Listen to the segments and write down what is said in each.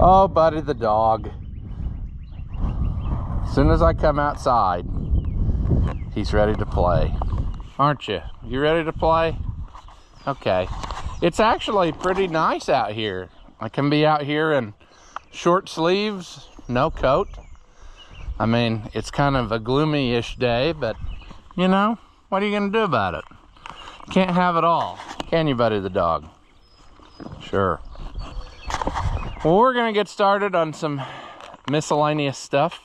Oh, Buddy the dog. As soon as I come outside, he's ready to play. Aren't you? You ready to play? Okay. It's actually pretty nice out here. I can be out here in short sleeves, no coat. I mean, it's kind of a gloomy-ish day, but, you know, what are you going to do about it? Can't have it all, can you, Buddy the dog? Sure. Well, we're going to get started on some miscellaneous stuff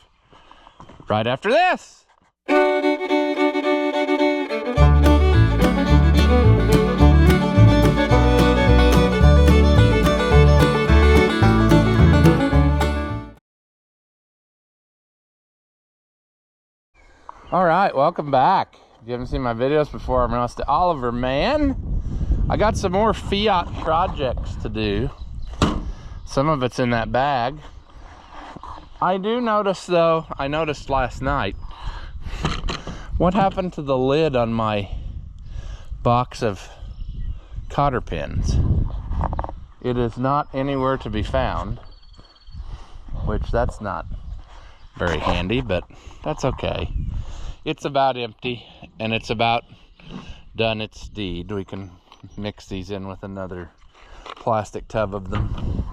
right after this. All right, welcome back. If you haven't seen my videos before, I'm Rusty Oliver, man. I got some more Fiat projects to do. Some of it's in that bag. I do notice, though, I noticed last night, what happened to the lid on my box of cotter pins? It is not anywhere to be found, which that's not very handy, but that's okay. It's about empty, and it's about done its deed. We can mix these in with another plastic tub of them.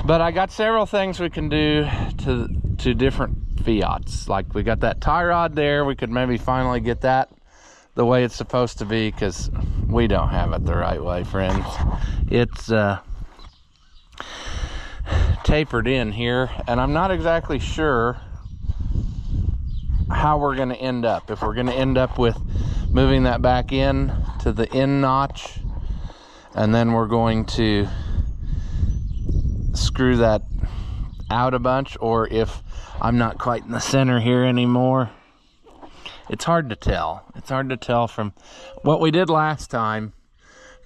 But I got several things we can do to different Fiats. Like we got that tie rod there. We could maybe finally get that the way it's supposed to be, because we don't have it the right way, friends. It's tapered in here, and I'm not exactly sure how we're going to end up. If we're going to end up with moving that back in to the end notch, and then we're going to screw that out a bunch, or if I'm not quite in the center here anymore. It's hard to tell. It's hard to tell from what we did last time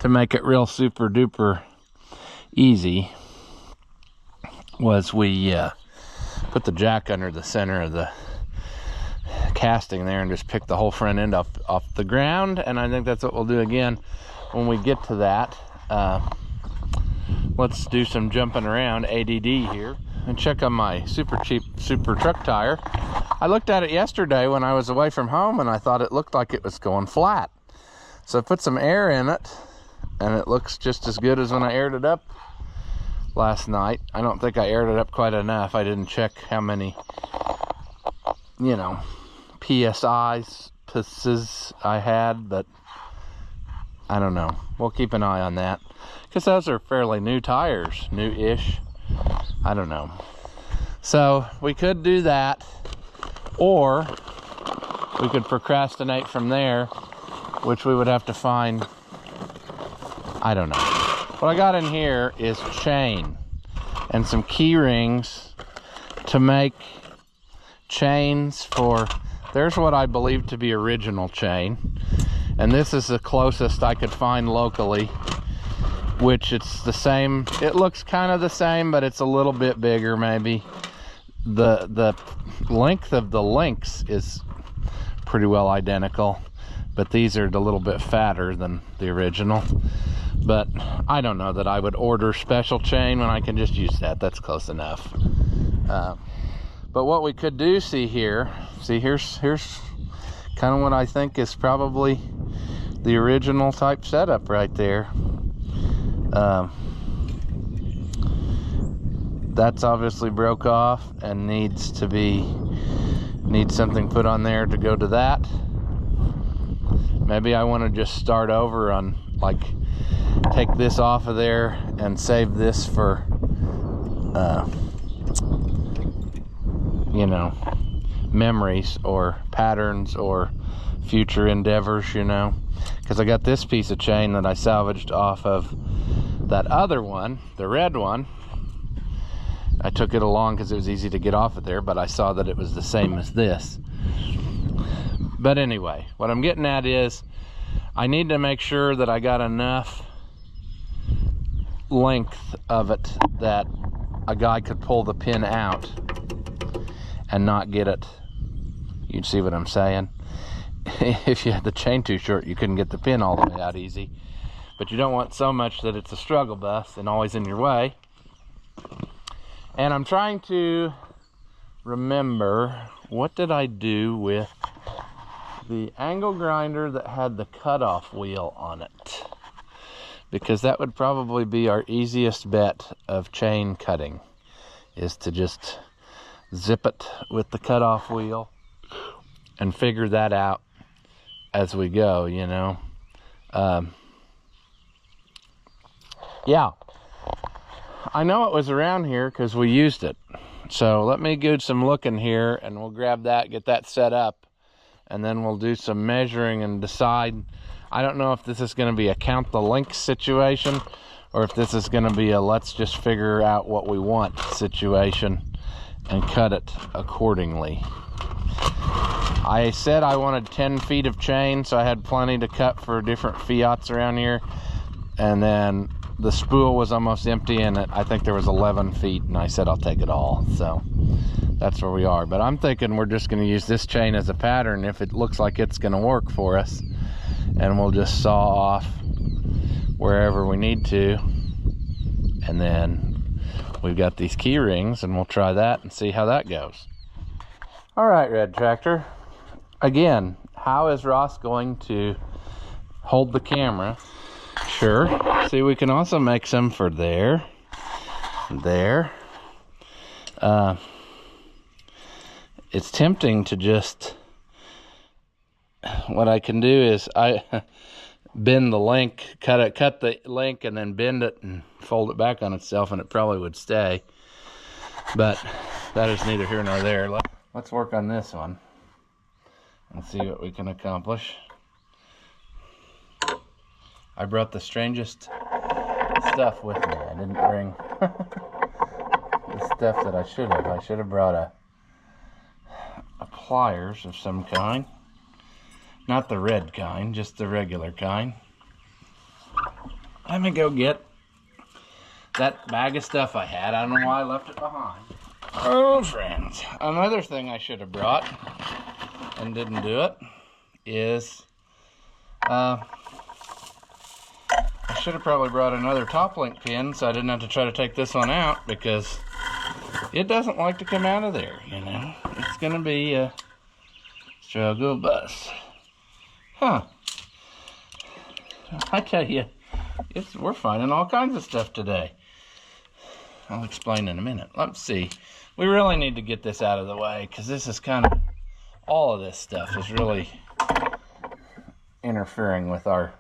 to make it real super duper easy. Was we put the jack under the center of the casting there and just pick the whole front end off the ground, and I think that's what we'll do again when we get to that. Let's do some jumping around ADD here and check on my super cheap super truck tire. I looked at it yesterday when I was away from home, and I thought it looked like it was going flat, so I put some air in it, and it looks just as good as when I aired it up last night. I don't think I aired it up quite enough. I didn't check how many, you know, PSIs I had, but I don't know. We'll keep an eye on that, because those are fairly new tires, new-ish. I don't know. So we could do that, or we could procrastinate from there, which we would have to find. I don't know. What I got in here is chain and some key rings to make chains for, there's what I believe to be original chain, and this is the closest I could find locally, which it's the same. It looks kind of the same, but it's a little bit bigger maybe. The length of the links is pretty well identical, but these are a little bit fatter than the original. But I don't know that I would order special chain when I can just use that. That's close enough. But what we could do, here's kind of what I think is probably the original type setup right there. That's obviously broke off and needs something put on there to go to that. Maybe I want to just start over on, like, take this off of there and save this for you know, memories or patterns or future endeavors, you know, because I got this piece of chain that I salvaged off of that other one, the red one. I took it along because it was easy to get off of there, but I saw that it was the same as this. But anyway, what I'm getting at is I need to make sure that I got enough length of it that a guy could pull the pin out and not get it. You'd see what I'm saying? If you had the chain too short, you couldn't get the pin all the way out easy. But you don't want so much that it's a struggle bus and always in your way. And I'm trying to remember, what did I do with the angle grinder that had the cutoff wheel on it? Because that would probably be our easiest bet of chain cutting, is to just zip it with the cutoff wheel and figure that out as we go, you know. Yeah, I know it was around here because we used it. So let me do some looking here, and we'll grab that, get that set up, and then we'll do some measuring and decide. I don't know if this is going to be a count the links situation, or if this is going to be a let's just figure out what we want situation and cut it accordingly. I said I wanted 10 feet of chain, so I had plenty to cut for different Fiats around here. And then the spool was almost empty, and I think there was 11 feet, and I said I'll take it all. So that's where we are. But I'm thinking we're just going to use this chain as a pattern if it looks like it's going to work for us. And we'll just saw off wherever we need to. And then we've got these key rings, and we'll try that and see how that goes. All right, Red Tractor. Again, how is Ross going to hold the camera? Sure. See, we can also make some for there. It's tempting to just, what I can do is I bend the link, cut the link, and then bend it and fold it back on itself, and it probably would stay. But that is neither here nor there. Let's work on this one and see what we can accomplish. I brought the strangest stuff with me. I didn't bring the stuff that I should have. I should have brought a pliers of some kind. Not the red kind, just the regular kind. Let me go get that bag of stuff I had. I don't know why I left it behind. Oh, friends. Another thing I should have brought and didn't do it is I should have probably brought another top link pin so I didn't have to try to take this one out, because it doesn't like to come out of there, you know. It's going to be a struggle bus. Huh. I tell you, we're finding all kinds of stuff today. I'll explain in a minute. Let's see. We really need to get this out of the way, because this is kind of, all of this stuff is really interfering with our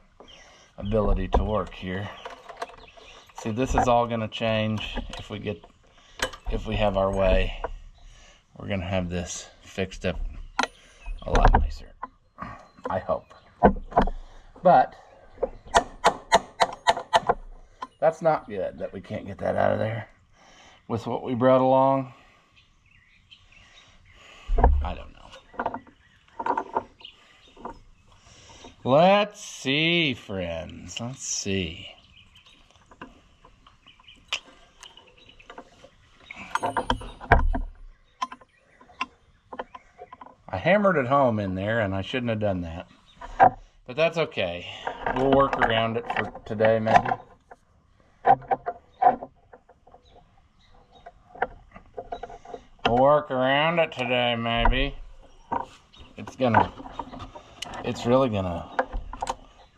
ability to work here. See, this is all going to change if we have our way. We're going to have this fixed up a lot nicer, I hope. But that's not good that we can't get that out of there with what we brought along. I don't know. Let's see, friends. Let's see. I hammered it home in there, and I shouldn't have done that. But that's okay. We'll work around it for today, maybe. We'll work around it today, maybe. It's really gonna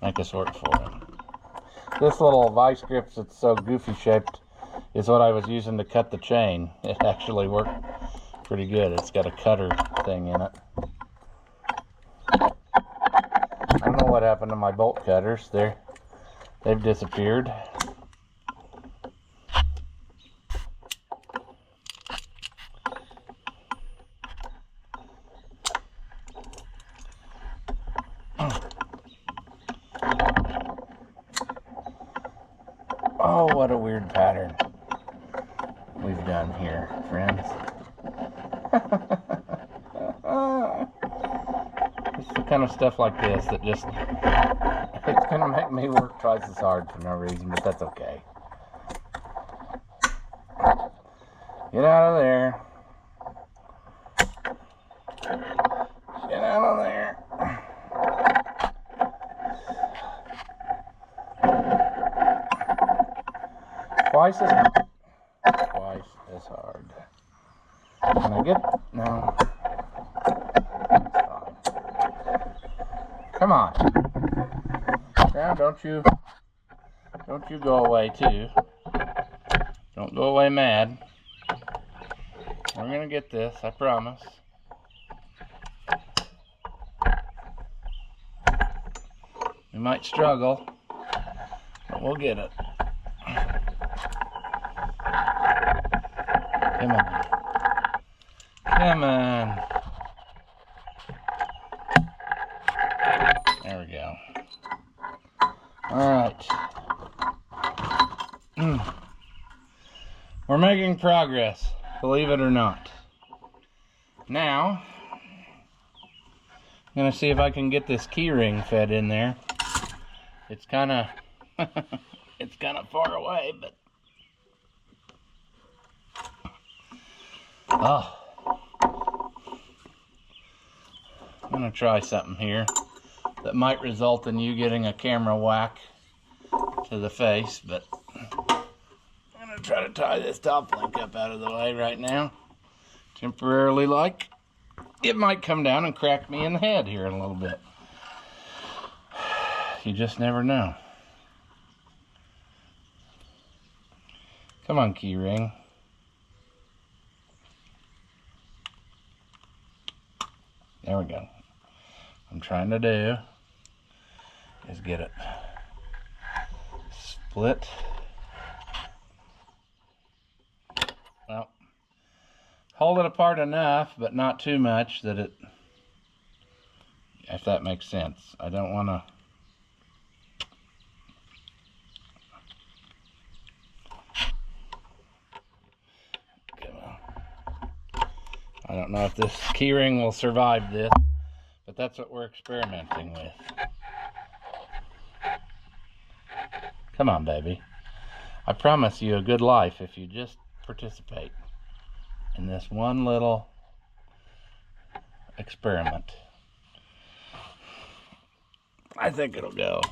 make us work for it. This little vice grip that's so goofy shaped is what I was using to cut the chain. It actually worked pretty good. It's got a cutter thing in it. I don't know what happened to my bolt cutters. They've disappeared. Oh, what a weird pattern we've done here, friends. It's the kind of stuff like this that just, it's going to make me work twice as hard for no reason, but that's okay. Get out of there. Get out of there. Twice as hard. twice as hard. Can I get, no. Come on. Now don't you go away too. Don't go away mad. We're gonna get this, I promise. We might struggle, but we'll get it. Come on. Come on. There we go. Alright. We're making progress, believe it or not. Now, I'm going to see if I can get this key ring fed in there. It's kind of it's kind of far away, but oh, I'm going to try something here that might result in you getting a camera whack to the face, but I'm going to try to tie this top link up out of the way right now, temporarily like. It might come down and crack me in the head here in a little bit. You just never know. Come on, key ring. There we go. What I'm trying to do is get it split. Well, hold it apart enough, but not too much that it, if that makes sense. I don't want to. I don't know if this keyring will survive this, but that's what we're experimenting with. Come on, baby. I promise you a good life if you just participate in this one little experiment. I think it'll go,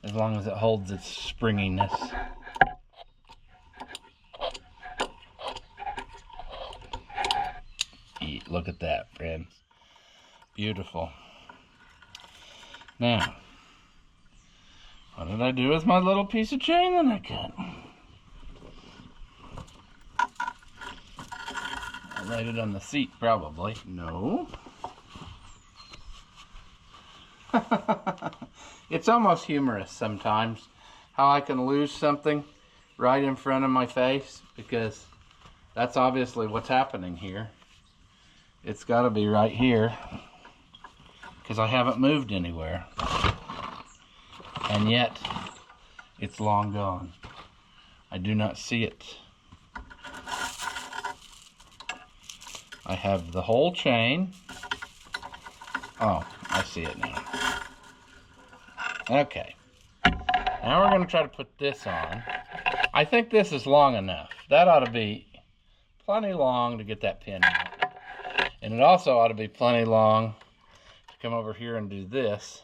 as long as it holds its springiness. Look at that, friends. Beautiful. Now, what did I do with my little piece of chain that I cut? I laid it on the seat, probably. No. It's almost humorous sometimes how I can lose something right in front of my face, because that's obviously what's happening here. It's got to be right here, because I haven't moved anywhere, and yet it's long gone. I do not see it. I have the whole chain. Oh, I see it now. Okay, now we're going to try to put this on. I think this is long enough. That ought to be plenty long to get that pin out. And it also ought to be plenty long to come over here and do this.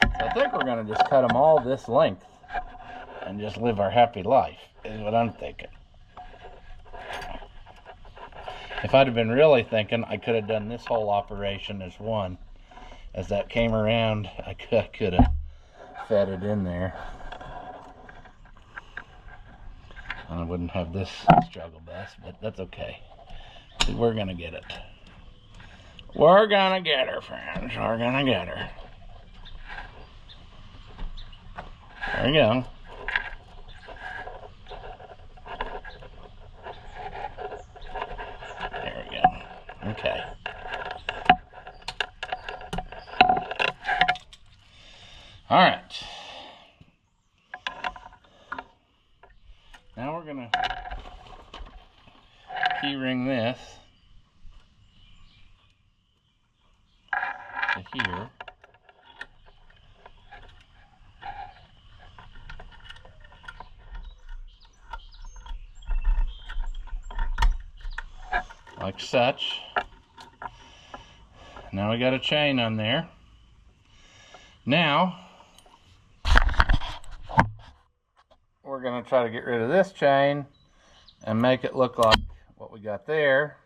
So I think we're going to just cut them all this length and just live our happy life, is what I'm thinking. If I'd have been really thinking, I could have done this whole operation as one. As that came around, I could have fed it in there. And I wouldn't have this struggle bus, but that's okay. We're going to get it. We're gonna get her, friends. We're gonna get her. There we go. There we go. Okay. All right. Now we're gonna key ring this to here. Like such. Now we got a chain on there. Now we're going to try to get rid of this chain and make it look like what we got there.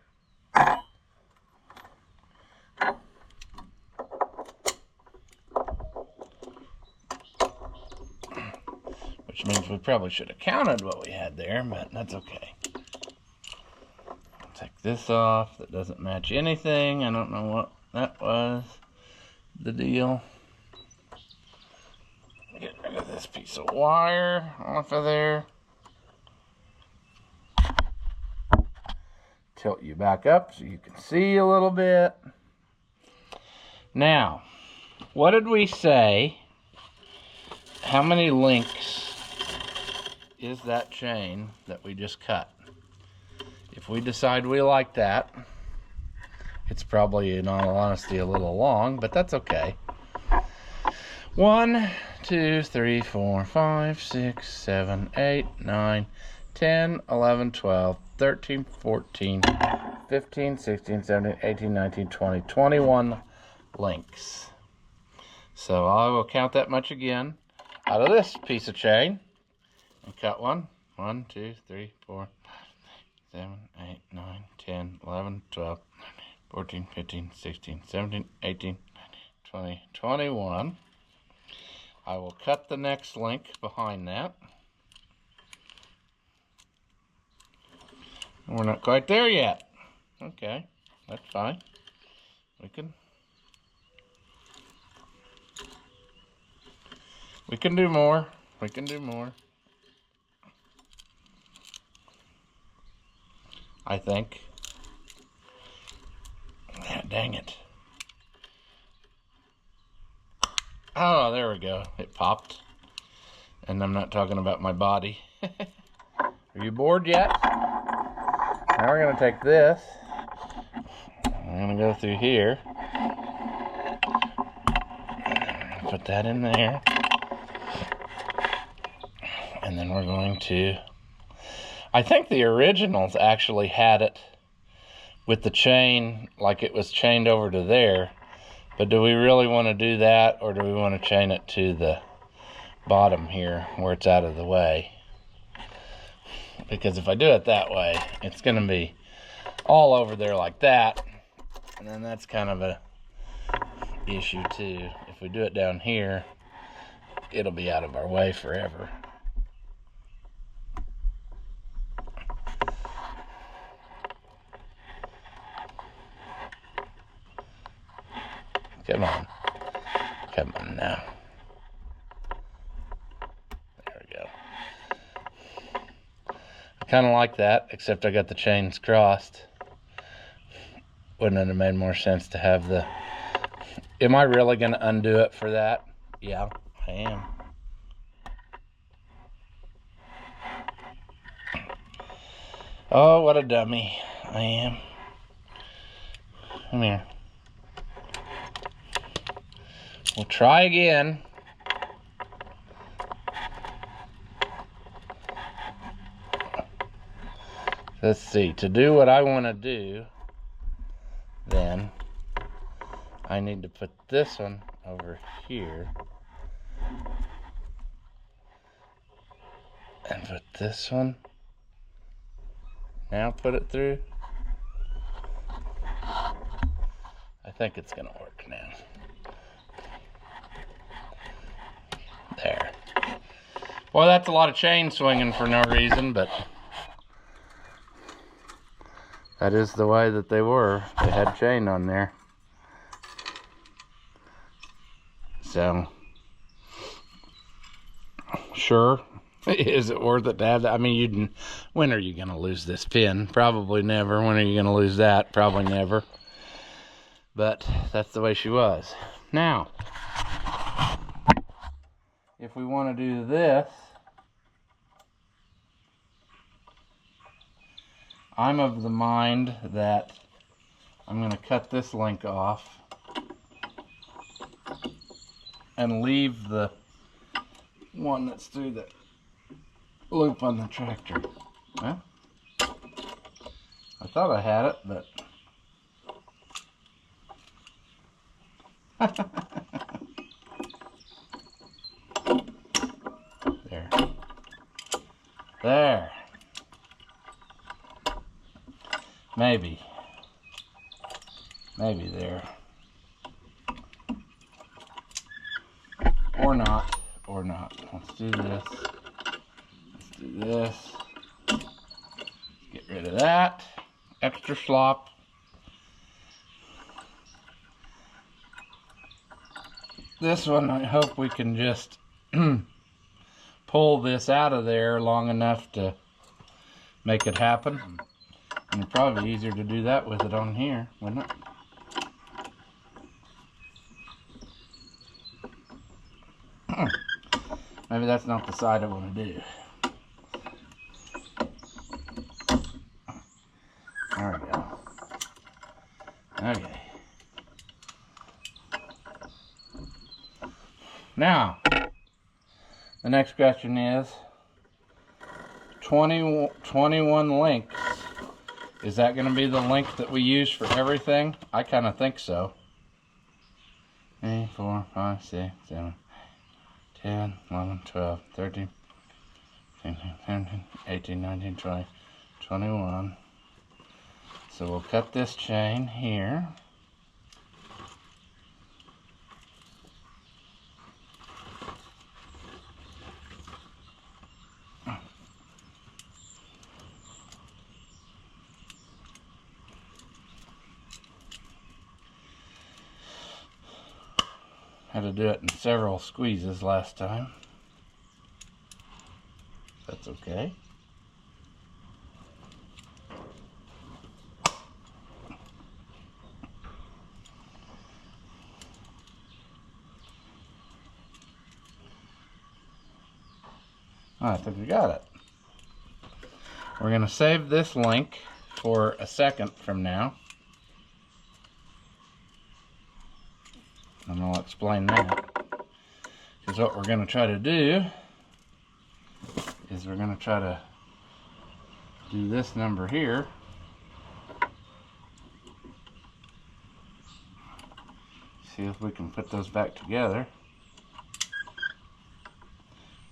Which means we probably should have counted what we had there, but that's okay. Take this off. That doesn't match anything. I don't know what that was. The deal. Get rid of this piece of wire off of there. Tilt you back up so you can see a little bit. Now, what did we say? How many links is that chain that we just cut? If we decide we like that, it's probably, in all honesty, a little long, but that's okay. 1, 2, 3, 4, 5, 6, 7, 8, 9, 10, 11, 12, 13, 14, 15, 16, 17, 18, 19, 20, 21 links. So I will count that much again out of this piece of chain and cut one. 1, 2, 3, 4, 7, 8, 9, 10, 11, 12, 14, 15, 16, 17, 18, 19, 20, 21. I will cut the next link behind that. We're not quite there yet. Okay, that's fine. We can do more. We can do more. I think. Ah, dang it. Oh, there we go. It popped. And I'm not talking about my body. Are you bored yet? Now we're going to take this. I'm going to go through here. Put that in there. And then we're going to... I think the originals actually had it with the chain like it was chained over to there. But do we really want to do that, or do we want to chain it to the bottom here where it's out of the way? Because if I do it that way, it's going to be all over there like that. And then that's kind of a issue too. If we do it down here, it'll be out of our way forever. Come on. Come on now. There we go. I kind of like that, except I got the chains crossed. Wouldn't it have made more sense to have the... Am I really going to undo it for that? Yeah, I am. Oh, what a dummy I am. Come here. We'll try again. Let's see. To do what I want to do, then I need to put this one over here. And put this one. Now put it through. I think it's going to work now. There. Well, that's a lot of chain swinging for no reason, but that is the way that they were. They had chain on there. So, sure. Is it worth it to have that? I mean, when are you going to lose this pin? Probably never. When are you going to lose that? Probably never. But that's the way she was. Now, if we want to do this, I'm of the mind that I'm going to cut this link off and leave the one that's through the loop on the tractor. Well, I thought I had it, but there. Maybe there. Or not. Let's do this. Get rid of that. Extra slop. This one, I hope we can just pull this out of there long enough to make it happen. And it'd probably be easier to do that with it on here, wouldn't it? Maybe that's not the side I want to do. There we go. Okay. Now, the next question is 21 links. Is that going to be the link that we use for everything? I kind of think so. 3, 4, 5, 6, 7, 10, 11, 12, 13, 15, 17, 18, 19, 20, 21. So we'll cut this chain here. Had to do it in several squeezes last time. That's okay. I think we got it. We're going to save this link for a second from now. And I'll explain that. Because what we're going to try to do is we're going to try to do this number here. See if we can put those back together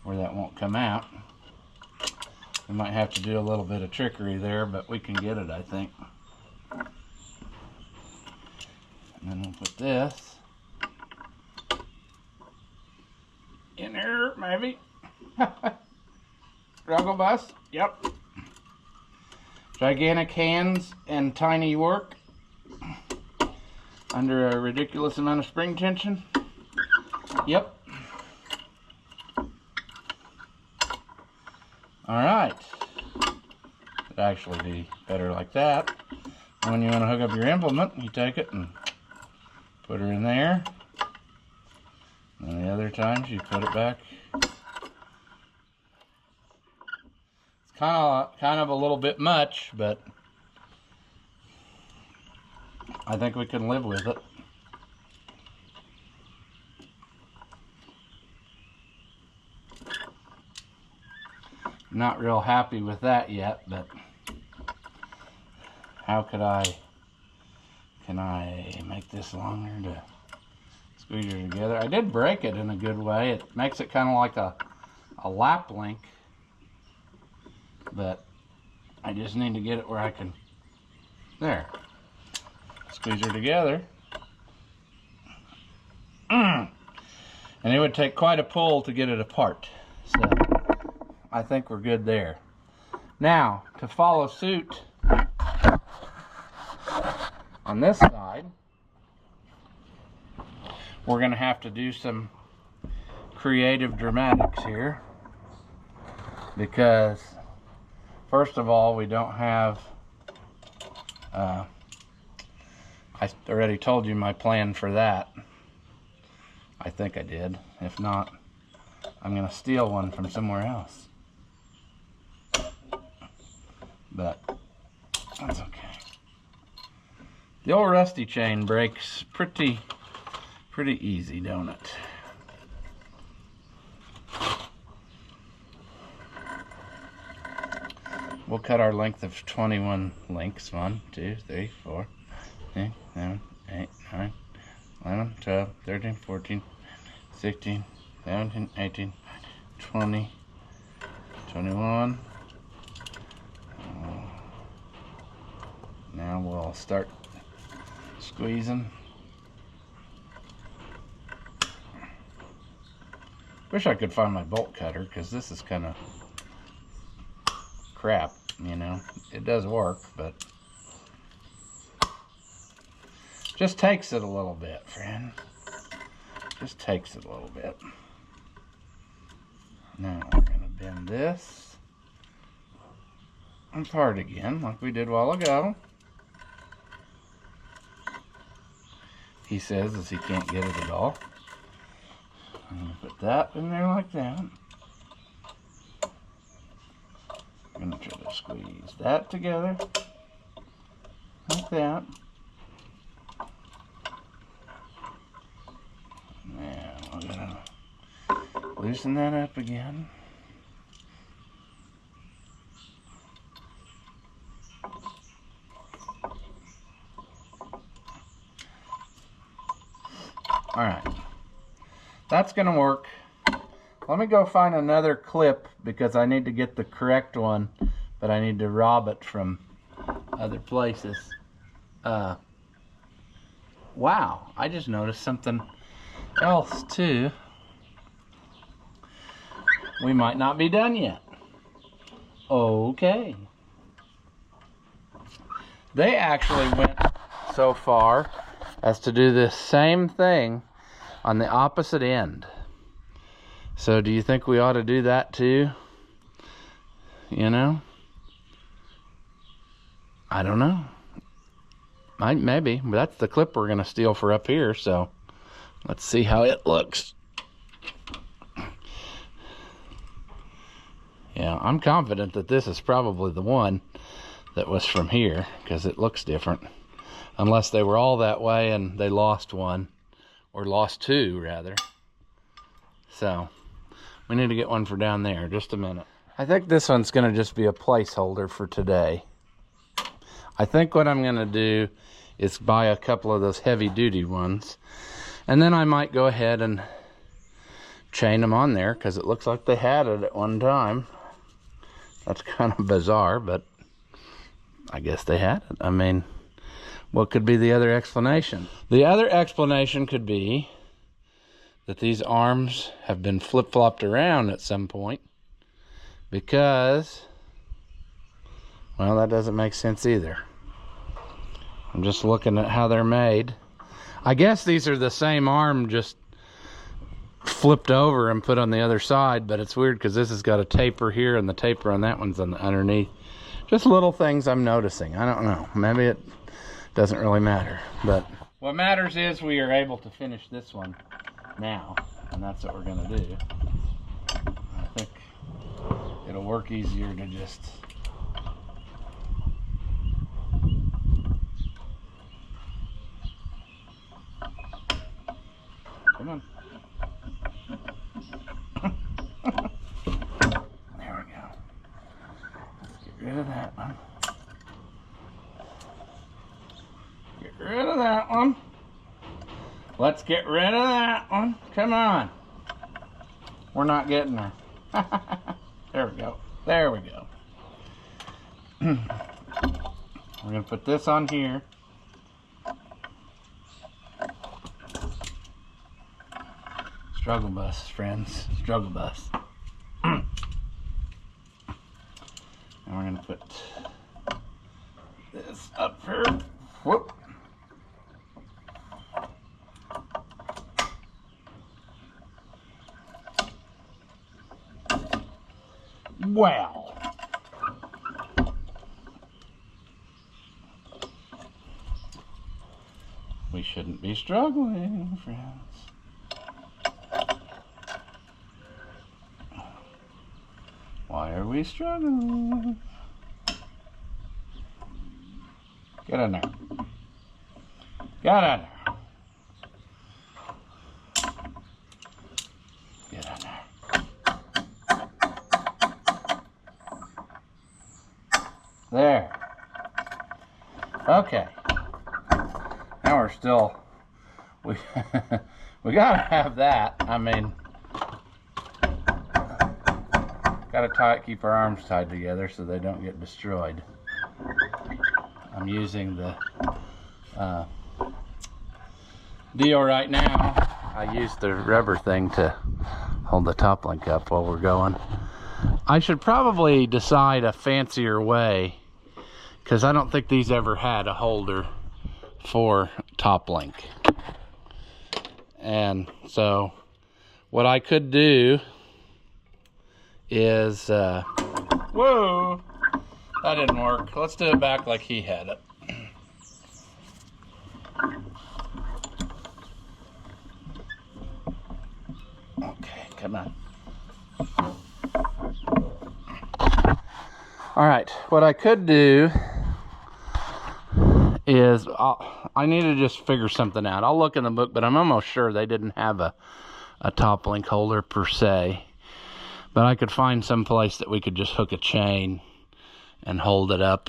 where that won't come out. We might have to do a little bit of trickery there, but we can get it, I think. And then we'll put this in there, maybe. Struggle bus, yep. Gigantic hands and tiny work under a ridiculous amount of spring tension. Yep. Alright. It'd actually be better like that. And when you want to hook up your implement, you take it and put her in there. And the other times you put it back. It's kind of a little bit much, but I think we can live with it. Not real happy with that yet, but how can I make this longer to squeeze it together? I did break it in a good way. It makes it kind of like a lap link, but I just need to get it where I can, there, squeeze her together. And it would take quite a pull to get it apart. So I think we're good there. Now, to follow suit on this side, we're going to have to do some creative dramatics here, because first of all, we don't have I already told you my plan for that. I think I did. If not, I'm going to steal one from somewhere else. But that's okay. The old rusty chain breaks pretty easy, don't it? We'll cut our length of 21 links. 1, 2, 3, 4, 5, 6, 7, 8, 9, 11, 12, 13, 14, 16, 17, 18, 20, 21. we'll start squeezing. Wish I could find my bolt cutter, because this is kind of crap, you know. It does work, but just takes it a little bit, friend. Just takes it a little bit. Now we're going to bend this apart again, like we did a while ago. He says as he can't get it at all. I'm going to put that in there like that. I'm going to try to squeeze that together like that. Now I'm going to loosen that up again. All right. That's going to work. Let me go find another clip because I need to get the correct one, but I need to rob it from other places. Wow, I just noticed something else too. We might not be done yet. Okay. They actually went so far as to do this same thing on the opposite end. So do you think we ought to do that too? You know? I don't know. Maybe, but that's the clip we're gonna steal for up here, so let's see how it looks. Yeah, I'm confident that this is probably the one that was from here, because it looks different. Unless they were all that way and they lost one, or lost two rather. So we need to get one for down there. Just a minute. I think this one's going to just be a placeholder for today. I think what I'm going to do is buy a couple of those heavy duty ones, and then I might go ahead and chain them on there, because it looks like they had it at one time. That's kind of bizarre, but I guess they had it. I mean, what could be the other explanation? The other explanation could be that these arms have been flip-flopped around at some point, because, well, that doesn't make sense either. I'm just looking at how they're made. I guess these are the same arm, just flipped over and put on the other side, but it's weird because this has got a taper here and the taper on that one's on the underneath. Just little things I'm noticing. I don't know. Maybe it doesn't really matter, but what matters is we are able to finish this one now, and that's what we're going to do. I think it'll work easier to just come on. There we go. Let's get rid of that one. Get rid of that one. Let's get rid of that one. Come on. We're not getting there. There we go. There we go. We're going to put this on here. Struggle bus, friends. Struggle bus. And we're going to put this up here. Whoop. Wow. We shouldn't be struggling, friends. Why are we struggling? Get in there. Get in there. Get in there. There. Okay. Now we're still, we gotta have that. I mean, gotta keep our arms tied together so they don't get destroyed. I'm using the deal right now. I used the rubber thing to hold the top link up while we're going. I should probably decide a fancier way, because I don't think these ever had a holder for top link. And so what I could do is whoa, that didn't work. Let's do it back like he had it. Okay, come on. All right, what I could do is I need to just figure something out. I'll look in the book, but I'm almost sure they didn't have a top link holder per se. But I could find some place that we could just hook a chain and hold it up,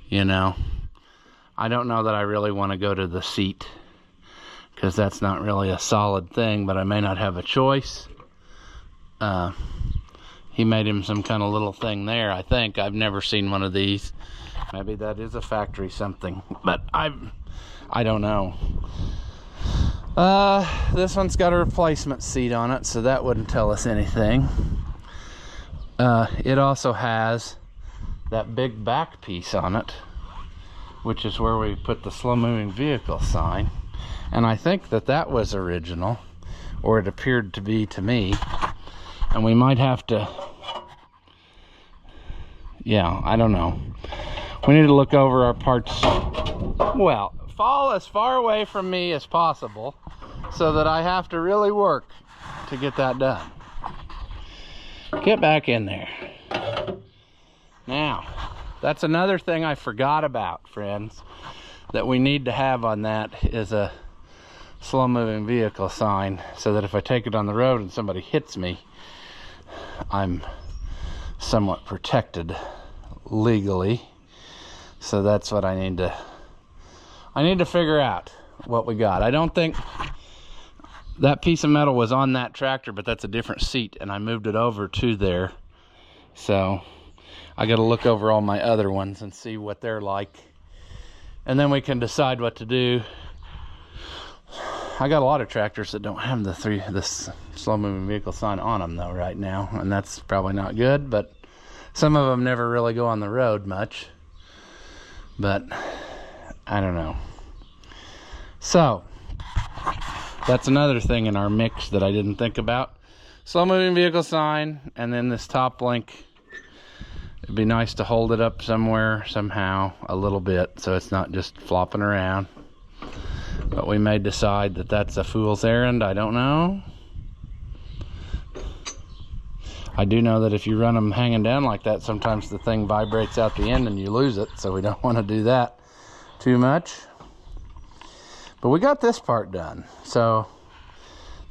you know. I don't know that I really want to go to the seat, because that's not really a solid thing, but I may not have a choice. He made him some kind of little thing there, I think. I've never seen one of these. Maybe that is a factory something, but I don't know. This one's got a replacement seat on it, so that wouldn't tell us anything. It also has that big back piece on it, which is where we put the slow moving vehicle sign. And I think that that was original, or it appeared to be to me. And we might have to, yeah, I don't know. We need to look over our parts. Well, fall as far away from me as possible so that I have to really work to get that done. Get back in there. Now, that's another thing I forgot about, friends, that we need to have on that is a slow moving vehicle sign, so that if I take it on the road and somebody hits me, I'm somewhat protected legally. So that's what I need to figure out what we got. I don't think that piece of metal was on that tractor, but that's a different seat, and I moved it over to there. So I got to look over all my other ones and see what they're like, and then we can decide what to do. I got a lot of tractors that don't have this slow moving vehicle sign on them though right now, and that's probably not good, but some of them never really go on the road much. But I don't know. So that's another thing in our mix that I didn't think about. Slow moving vehicle sign, and then this top link. It'd be nice to hold it up somewhere, somehow, a little bit, so it's not just flopping around. But we may decide that that's a fool's errand. I don't know. I do know that if you run them hanging down like that, sometimes the thing vibrates out the end and you lose it, so we don't want to do that too much. But we got this part done, so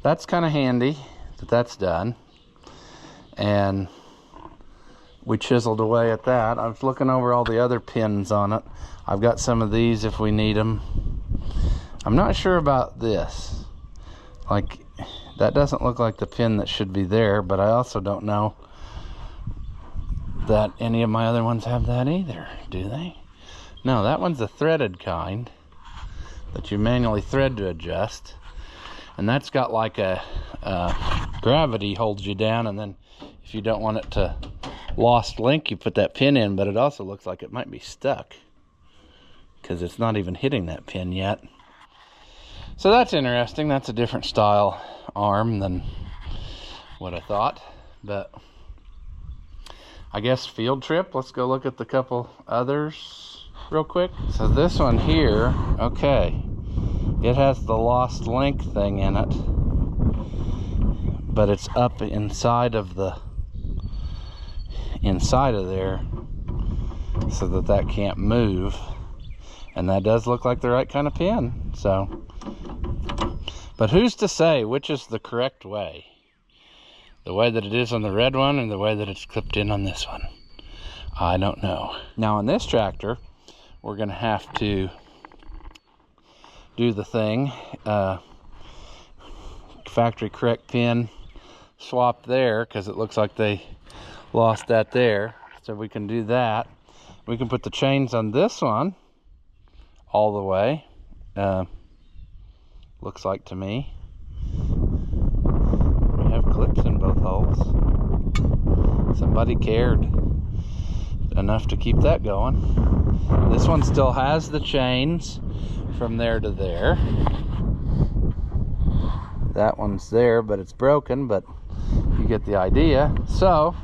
that's kind of handy that that's done. And we chiseled away at that. I was looking over all the other pins on it. I've got some of these if we need them. I'm not sure about this. Like, that doesn't look like the pin that should be there, but I also don't know that any of my other ones have that either, do they? No, that one's a threaded kind that you manually thread to adjust. And that's got like a gravity holds you down, and then if you don't want it to lost link, you put that pin in, but it also looks like it might be stuck because it's not even hitting that pin yet. So that's interesting. That's a different style arm than what I thought, but I guess field trip. Let's go look at the couple others real quick. So this one here, okay, it has the lost link thing in it, but it's up inside of there so that can't move, and that does look like the right kind of pin. So, but who's to say which is the correct way? The way that it is on the red one, or the way that it's clipped in on this one? I don't know. Now on this tractor, we're gonna have to do the thing, factory correct pin swap there, because it looks like they lost that there. So we can do that. We can put the chains on this one all the way. Looks like to me. We have clips in both holes. Somebody cared enough to keep that going. This one still has the chains from there to there. That one's there, but it's broken, but you get the idea. So,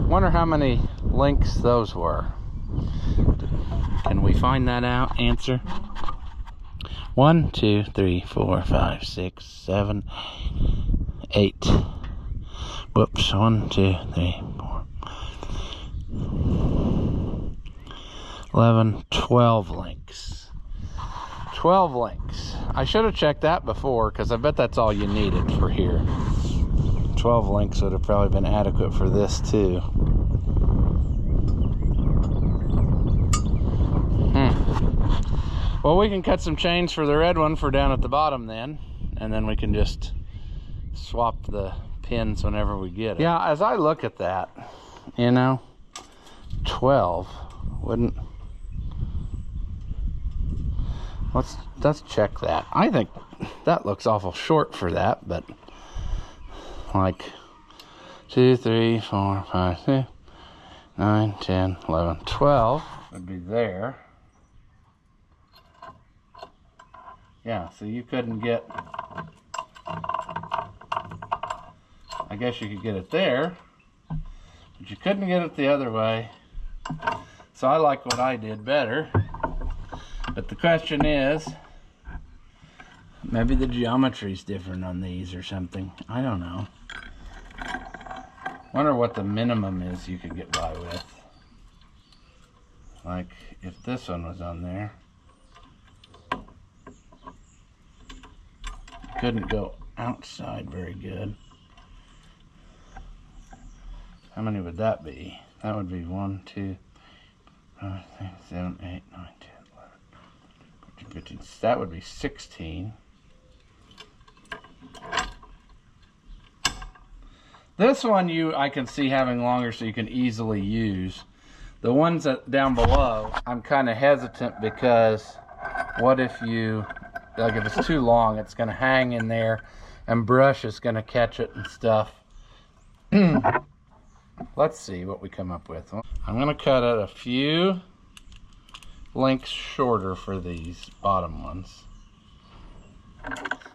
wonder how many links those were. Can we find that out? Answer. 1, 2, 3, 4, 5, 6, 7, 8. Whoops. 1, 2, 3, 4, 11, 12 links. 12 links. I should have checked that before, because I bet that's all you needed for here. 12 links would have probably been adequate for this too. Well, we can cut some chains for the red one for down at the bottom then, and then we can just swap the pins whenever we get it. Yeah, as I look at that, you know, 12 wouldn't... Let's check that. I think that looks awful short for that, but like 2, 3, 4, 5, 6, 9, 10, 11, 12 would be there. Yeah, so you couldn't get, I guess you could get it there, but you couldn't get it the other way. So I like what I did better. But the question is, maybe the geometry's different on these or something. I don't know. Wonder what the minimum is you could get by with. Like, if this one was on there, couldn't go outside very good. How many would that be? That would be 1, 2, 5, 6, 7, 8, 9, 10, 11, 14, 15. That would be 16. This one I can see having longer so you can easily use. The ones that down below, I'm kind of hesitant because what if you, like if it's too long, it's going to hang in there and brush is going to catch it and stuff. Let's see what we come up with. I'm going to cut it a few links shorter for these bottom ones.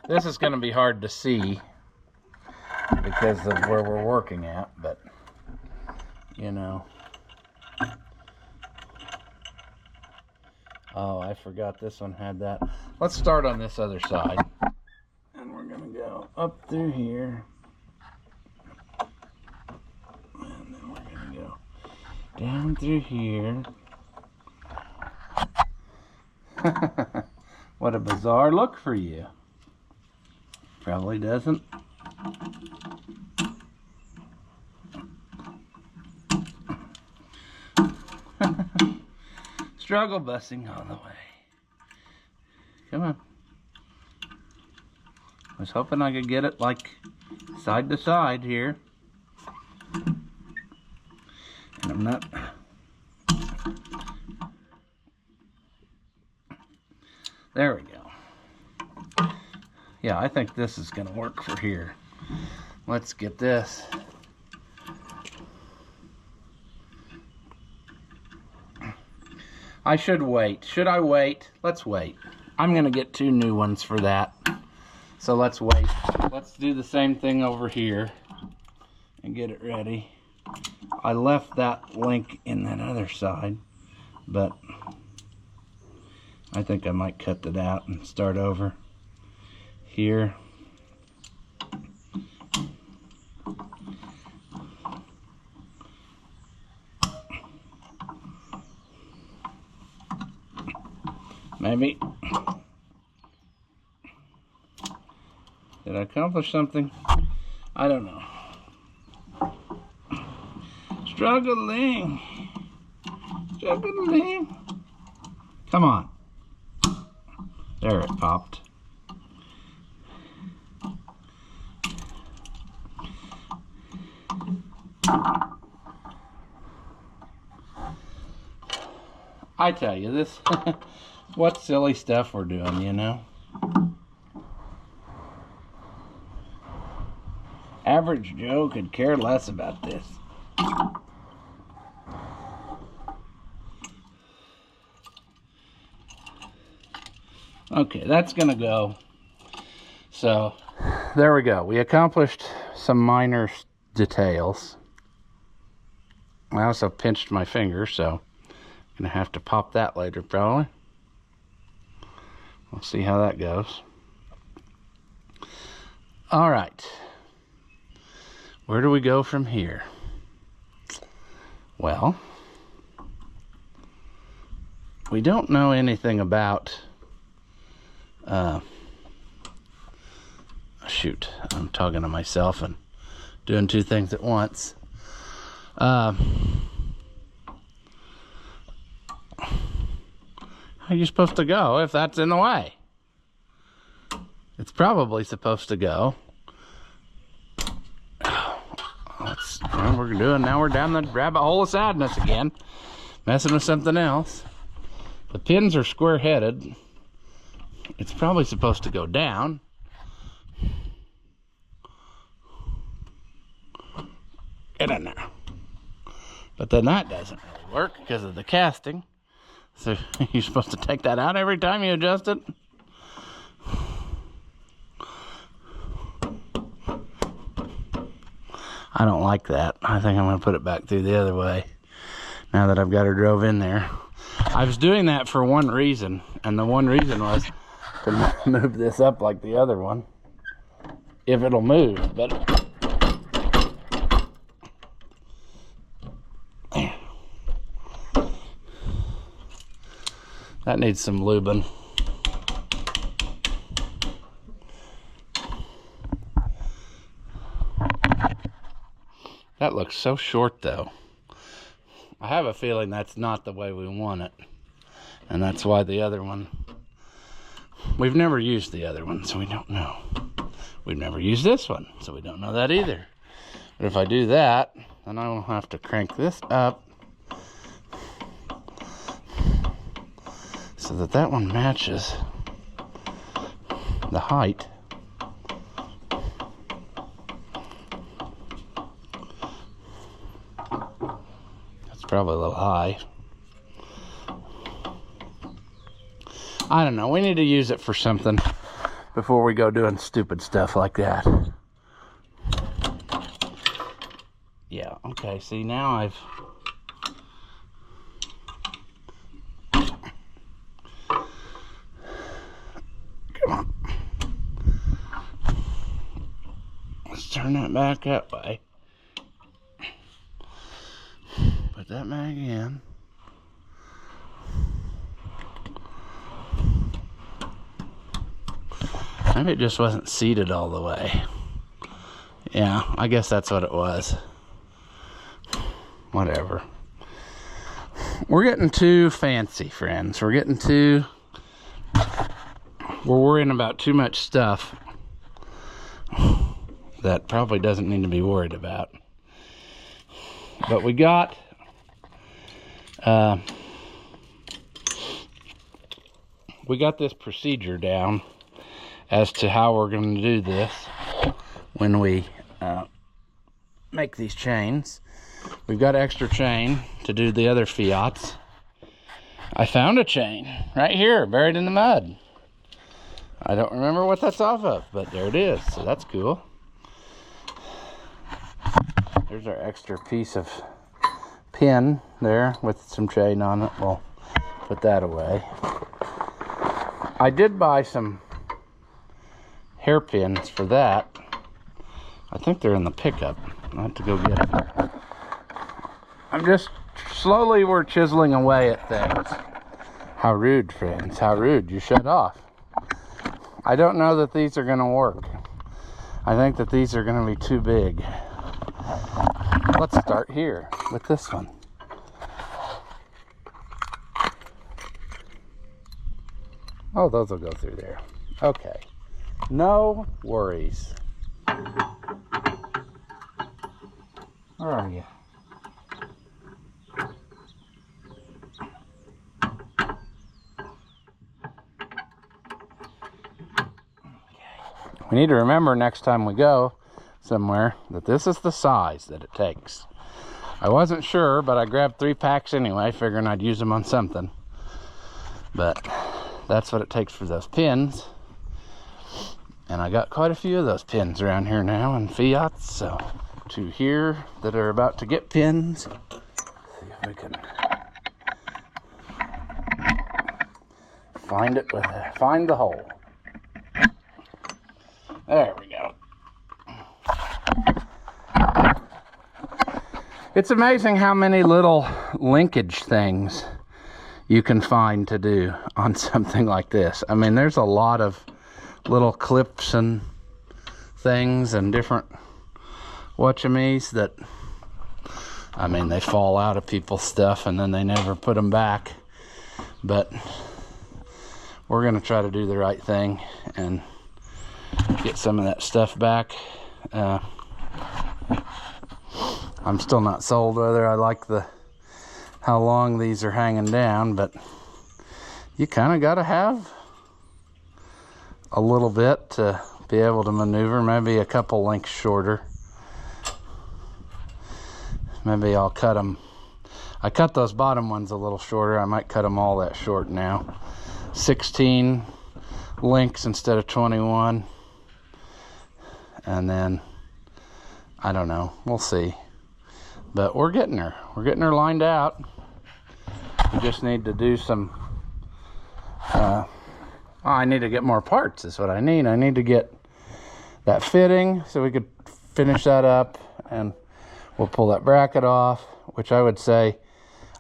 This is going to be hard to see because of where we're working at, but you know. Oh, I forgot this one had that. Let's start on this other side. And we're going to go up through here. And then we're going to go down through here. What a bizarre look for you. Probably doesn't. Struggle busing all the way. Come on. I was hoping I could get it like side to side here. And I'm not. There we go. Yeah, I think this is going to work for here. Let's get this. I should wait. Should I wait? Let's wait. I'm going to get 2 new ones for that. So let's wait. Let's do the same thing over here and get it ready. I left that link in that other side, but I think I might cut that out and start over here. Maybe. Did I accomplish something? I don't know. Struggling. Struggling. Come on. There it popped. I tell you, this, what silly stuff we're doing, you know? Average Joe could care less about this. Okay, that's gonna go. So, there we go. We accomplished some minor details. I also pinched my finger, so I'm gonna have to pop that later probably. We'll see how that goes. All right. Where do we go from here? Well, we don't know anything about shoot, I'm talking to myself and doing two things at once. How are you supposed to go if that's in the way? It's probably supposed to go. That's what we're doing. Now we're down the rabbit hole of sadness again, messing with something else. The pins are square-headed. It's probably supposed to go down. Get in there. But then that doesn't really work because of the casting. So you're supposed to take that out every time you adjust it. I don't like that. I think I'm going to put it back through the other way now that I've got her drove in there. I was doing that for one reason, and the one reason was to move this up like the other one, if it'll move. But that needs some lubing. That looks so short though. I have a feeling that's not the way we want it. And that's why the other one, we've never used the other one, so we don't know. We've never used this one, so we don't know that either. But if I do that, then I will have to crank this up so that that one matches the height. That's probably a little high. I don't know. We need to use it for something before we go doing stupid stuff like that. Yeah, okay. See, now I've... Come on. Let's turn that back that way. Put that back in. Maybe it just wasn't seated all the way. Yeah, I guess that's what it was. Whatever. We're getting too fancy, friends. We're getting too... We're worrying about too much stuff that probably doesn't need to be worried about. But we got... we got this procedure down as to how we're going to do this when we make these chains. We've got extra chain to do the other Fiats. I found a chain right here, buried in the mud. I don't remember what that's off of, but there it is, so that's cool. There's our extra piece of pin there with some chain on it. We'll put that away. I did buy some hairpins for that. I think they're in the pickup. I'll have to go get them. I'm just slowly, we're chiseling away at things. How rude, friends. How rude. You shut off. I don't know that these are going to work. I think that these are going to be too big. Let's start here with this one. Oh, those will go through there. Okay. No worries. Where are you? we need to remember next time we go somewhere that this is the size that it takes. I wasn't sure, but I grabbed 3 packs anyway, figuring I'd use them on something. But that's what it takes for those pins. And I got quite a few of those pins around here now in Fiat. So 2 here that are about to get pins. See if we can find it find the hole. There we go. It's amazing how many little linkage things you can find to do on something like this. I mean, there's a lot of little clips and things and different watchamies that, I mean, they fall out of people's stuff and then they never put them back. But we're gonna try to do the right thing and get some of that stuff back. I'm still not sold whether I like how long these are hanging down, but you kind of got to have a little bit to be able to maneuver. Maybe a couple lengths shorter. Maybe I'll cut them. I cut those bottom ones a little shorter. I might cut them all that short now. 16 links instead of 21. And then, I don't know, we'll see. But we're getting her. We're getting her lined out. We just need to do some, I need to get more parts is what I need. I need to get that fitting so we could finish that up, and we'll pull that bracket off, which I would say,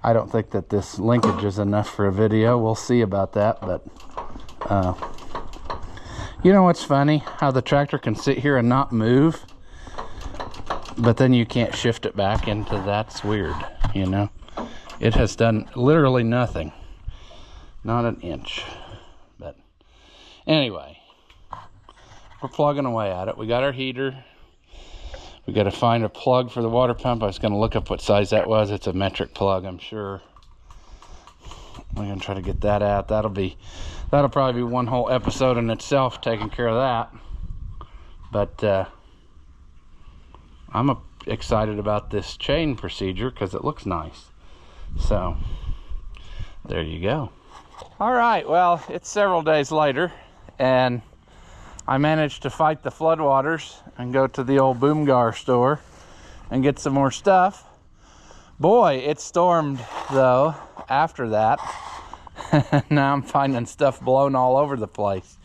I don't think that this linkage is enough for a video. We'll see about that, but you know what's funny? How the tractor can sit here and not move, but then you can't shift it back into that's weird, you know? It has done literally nothing. Not an inch. But anyway, we're plugging away at it. We got our heater. We got to find a plug for the water pump. I was going to look up what size that was. It's a metric plug, I'm sure. We're going to try to get that out. That'll probably be one whole episode in itself, taking care of that. But I'm excited about this chain procedure because it looks nice. So there you go. All right, well, it's several days later and I managed to fight the floodwaters and go to the old Boomgar store and get some more stuff. Boy, it stormed though after that. Now I'm finding stuff blown all over the place.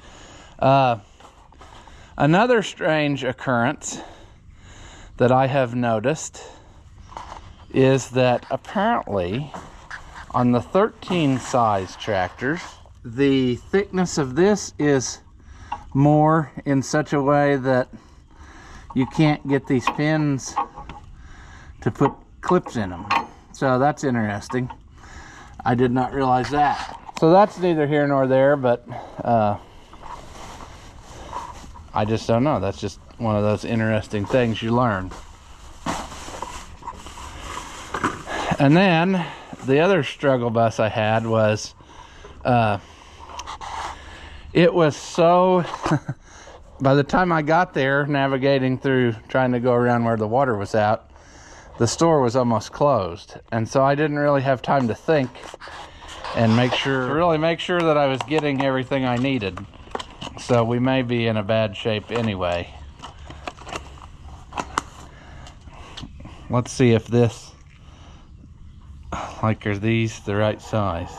Another strange occurrence that I have noticed is that apparently on the 13 size tractors, the thickness of this is more in such a way that you can't get these pins to put clips in them. So that's interesting. I did not realize that. So that's neither here nor there, but I just don't know. That's just one of those interesting things you learn. And then the other struggle bus I had was it was so by the time I got there, navigating through trying to go around where the water was out, the store was almost closed, and so I didn't really have time to think and make sure that I was getting everything I needed. So we may be in a bad shape anyway. Let's see if this, like, are these the right size?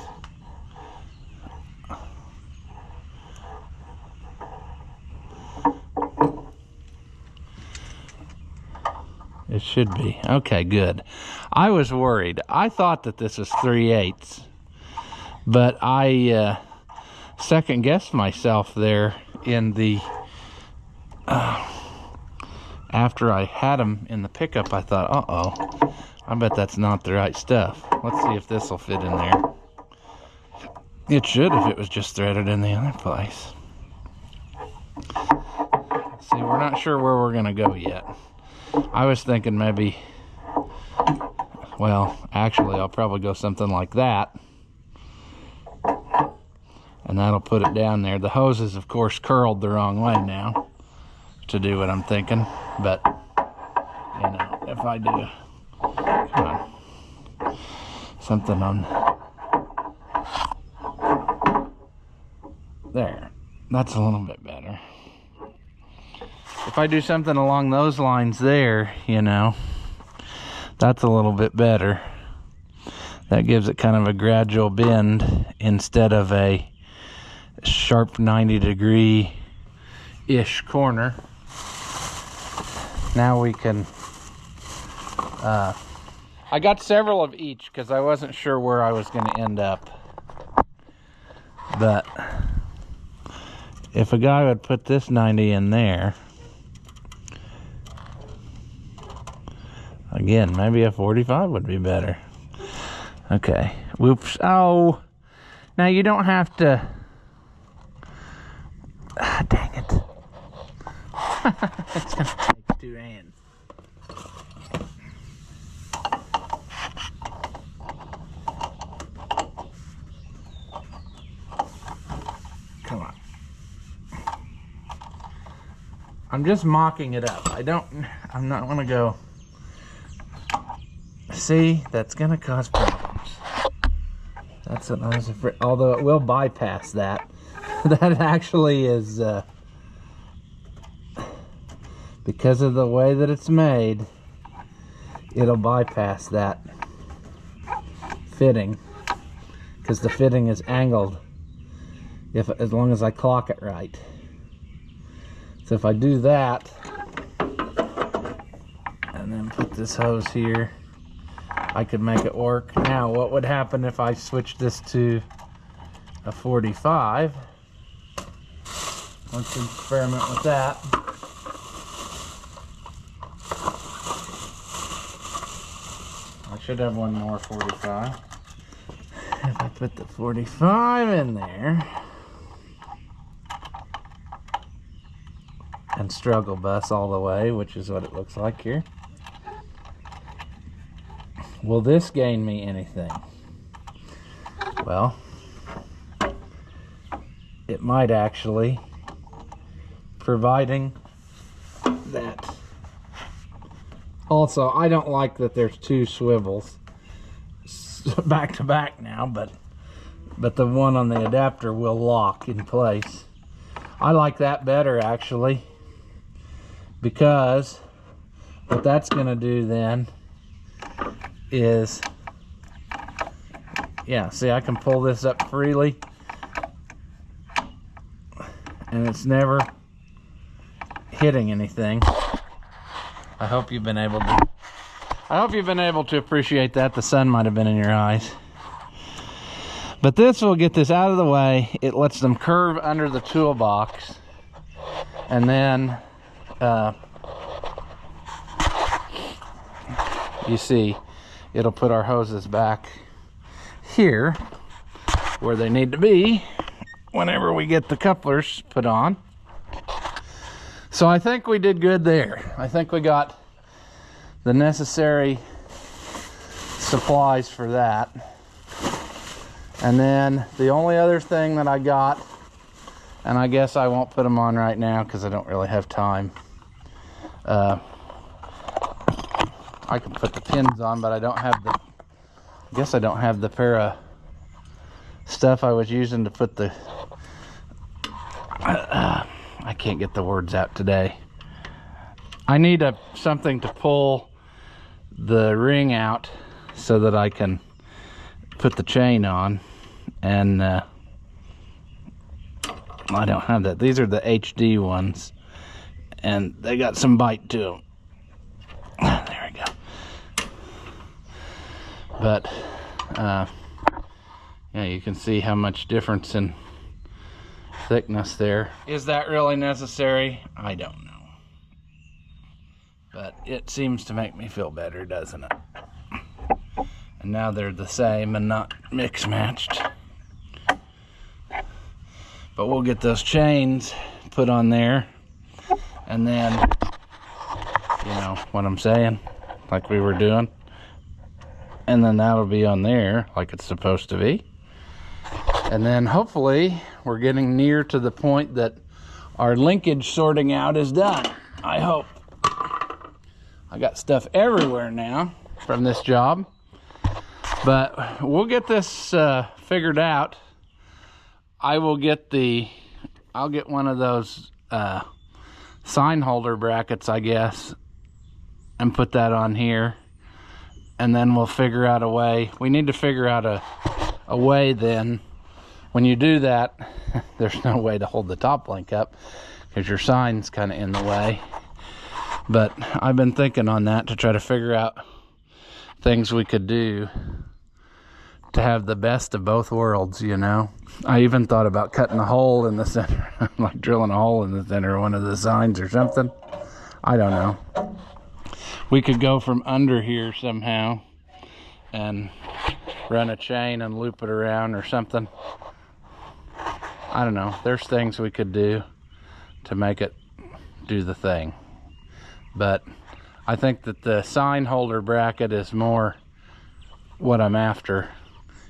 It should be. Okay, good. I was worried. I thought that this was 3/8, but I second guessed myself there in the after I had them in the pickup. I thought, uh-oh, I bet that's not the right stuff. Let's see if this will fit in there. It should if it was just threaded in the other place. See, we're not sure where we're gonna go yet. I was thinking maybe, well, actually I'll probably go something like that, and that'll put it down there. The hose is of course curled the wrong way now, to do what I'm thinking, but you know, if I do, come on, something on there, that's a little bit better. If I do something along those lines there, you know, that's a little bit better. That gives it kind of a gradual bend instead of a sharp 90-degree-ish corner. Now we can, I got several of each because I wasn't sure where I was going to end up. But if a guy would put this 90 in there, again, maybe a 45 would be better. Okay, whoops. Oh, now you don't have to, dang it. It's gonna take 2 hands. Come on. I'm just mocking it up. I'm not gonna go. See, that's gonna cause problems. That's what I was afraid, although it will bypass that. That actually is, because of the way that it's made, it'll bypass that fitting, because the fitting is angled as long as I clock it right. So if I do that and then put this hose here, I could make it work. Now what would happen if I switched this to a 45? Let's experiment with that. I should have one more 45. If I put the 45 in there and struggle bus all the way, which is what it looks like here, will this gain me anything? Well, it might actually, providing that. Also, I don't like that there's 2 swivels back to back now, but the one on the adapter will lock in place. I like that better actually, because what that's gonna do then is, yeah, see, I can pull this up freely and it's never hitting anything. I hope you've been able to appreciate that. The sun might have been in your eyes, but this will get this out of the way. It lets them curve under the toolbox, and then you see, it'll put our hoses back here where they need to be whenever we get the couplers put on. So I think we did good there. I think we got the necessary supplies for that. And then the only other thing that I got, and I guess I won't put them on right now because I don't really have time. I can put the pins on, but I don't have the, I guess I don't have the pair of stuff I was using to put the, I can't get the words out today. I need something to pull the ring out so that I can put the chain on, and I don't have that. These are the HD ones, and they got some bite to them. There we go. But yeah, you can see how much difference in thickness there. Is that really necessary? I don't know. But it seems to make me feel better, doesn't it? And now they're the same and not mix matched. But we'll get those chains put on there, and then, you know what I'm saying, like we were doing, and then that'll be on there like it's supposed to be. And then hopefully we're getting near to the point that our linkage sorting out is done, I hope. I got stuff everywhere now from this job, but we'll get this figured out. I'll get one of those sign holder brackets, I guess, and put that on here, and then we'll figure out a way. We need to figure out a way then. When you do that, there's no way to hold the top link up because your sign's kind of in the way. But I've been thinking on that to try to figure out things we could do to have the best of both worlds, you know. I even thought about cutting a hole in the center, like drilling a hole in the center of one of the signs or something. I don't know. We could go from under here somehow and run a chain and loop it around or something. I don't know. There's things we could do to make it do the thing. But I think that the sign holder bracket is more what I'm after.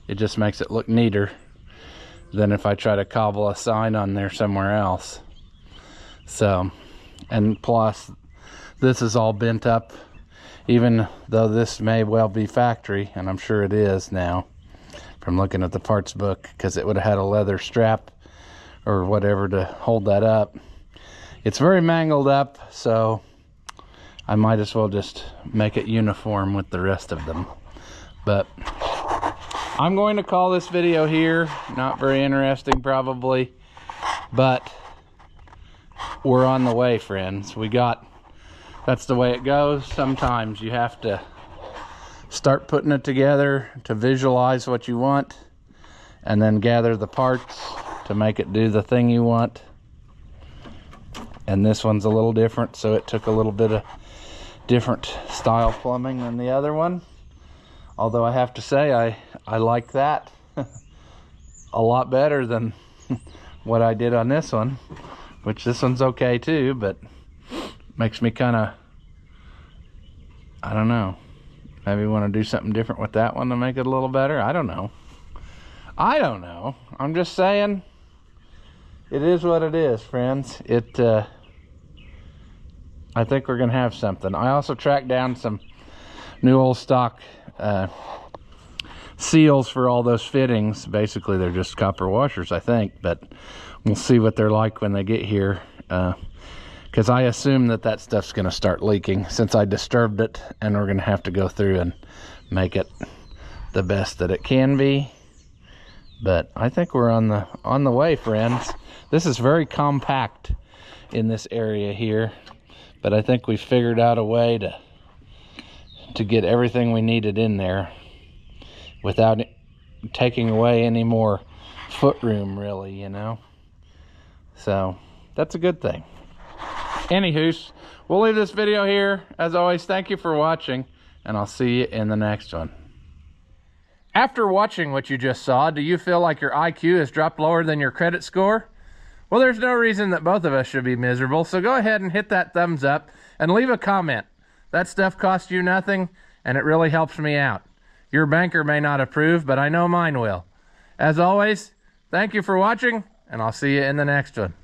It just makes it look neater than if I try to cobble a sign on there somewhere else. So, and plus, this is all bent up, even though this may well be factory, and I'm sure it is now from looking at the parts book, because it would have had a leather strap or whatever to hold that up. It's very mangled up, so I might as well just make it uniform with the rest of them. But I'm going to call this video here. Not very interesting probably, but we're on the way, friends. That's the way it goes. Sometimes you have to start putting it together to visualize what you want, and then gather the parts to make it do the thing you want. And this one's a little different, so it took a little bit of different style plumbing than the other one. Although I have to say I like that a lot better than what I did on this one, which this one's okay too, but makes me kind of, I don't know, maybe want to do something different with that one to make it a little better. I don't know. I'm just saying, it is what it is, friends. I think we're gonna have something. I also tracked down some new old stock seals for all those fittings. Basically, they're just copper washers, I think, but we'll see what they're like when they get here, because I assume that stuff's gonna start leaking since I disturbed it, and we're gonna have to go through and make it the best that it can be. But I think we're on the way, friends. This is very compact in this area here, but I think we figured out a way to get everything we needed in there without taking away any more foot room, really, you know. So that's a good thing. Anywho, we'll leave this video here. As always, thank you for watching, and I'll see you in the next one. After watching what you just saw, do you feel like your IQ has dropped lower than your credit score? Well, there's no reason that both of us should be miserable, so go ahead and hit that thumbs up and leave a comment. That stuff costs you nothing, and it really helps me out. Your banker may not approve, but I know mine will. As always, thank you for watching, and I'll see you in the next one.